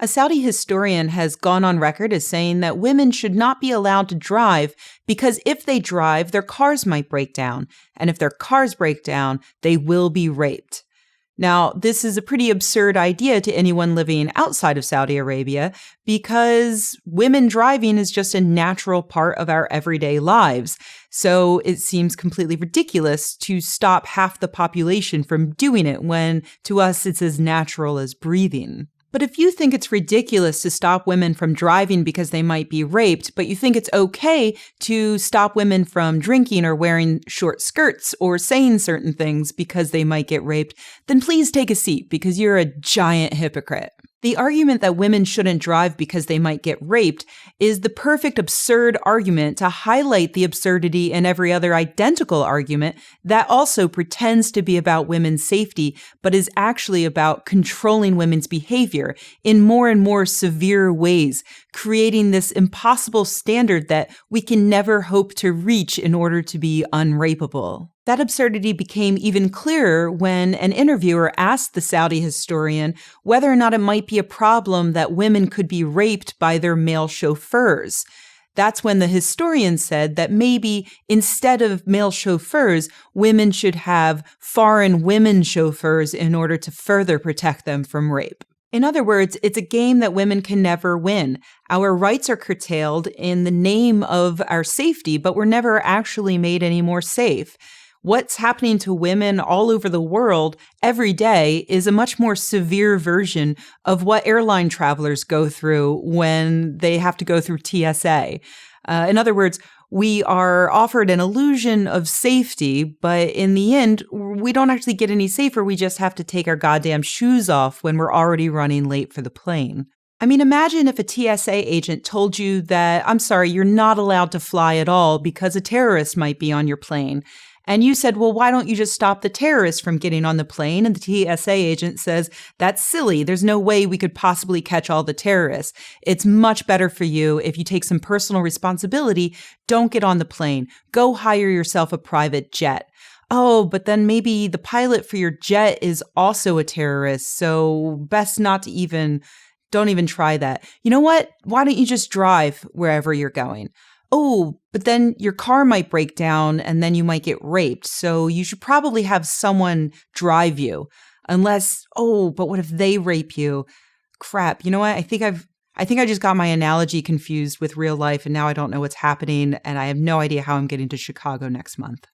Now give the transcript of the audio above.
A Saudi historian has gone on record as saying that women should not be allowed to drive because if they drive, their cars might break down. And if their cars break down, they will be raped. Now, this is a pretty absurd idea to anyone living outside of Saudi Arabia because women driving is just a natural part of our everyday lives. So it seems completely ridiculous to stop half the population from doing it when to us it's as natural as breathing. But if you think it's ridiculous to stop women from driving because they might be raped, but you think it's okay to stop women from drinking or wearing short skirts or saying certain things because they might get raped, then please take a seat because you're a giant hypocrite. The argument that women shouldn't drive because they might get raped is the perfect absurd argument to highlight the absurdity in every other identical argument that also pretends to be about women's safety, but is actually about controlling women's behavior in more and more severe ways, creating this impossible standard that we can never hope to reach in order to be unrapeable. That absurdity became even clearer when an interviewer asked the Saudi historian whether or not it might be a problem that women could be raped by their male chauffeurs. That's when the historian said that maybe instead of male chauffeurs, women should have foreign women chauffeurs in order to further protect them from rape. In other words, it's a game that women can never win. Our rights are curtailed in the name of our safety, but we're never actually made any more safe. What's happening to women all over the world every day is a much more severe version of what airline travelers go through when they have to go through TSA. In other words, we are offered an illusion of safety, but in the end, we don't actually get any safer. We just have to take our goddamn shoes off when we're already running late for the plane. I mean, imagine if a TSA agent told you that, I'm sorry, you're not allowed to fly at all because a terrorist might be on your plane. And you said, well, why don't you just stop the terrorists from getting on the plane? And the TSA agent says, that's silly. There's no way we could possibly catch all the terrorists. It's much better for you if you take some personal responsibility. Don't get on the plane. Go hire yourself a private jet. Oh, but then maybe the pilot for your jet is also a terrorist. So best not to don't even try that. You know what? Why don't you just drive wherever you're going? Oh, but then your car might break down and then you might get raped. So you should probably have someone drive you. Unless, but what if they rape you? Crap. You know what? I think I just got my analogy confused with real life and now I don't know what's happening and I have no idea how I'm getting to Chicago next month.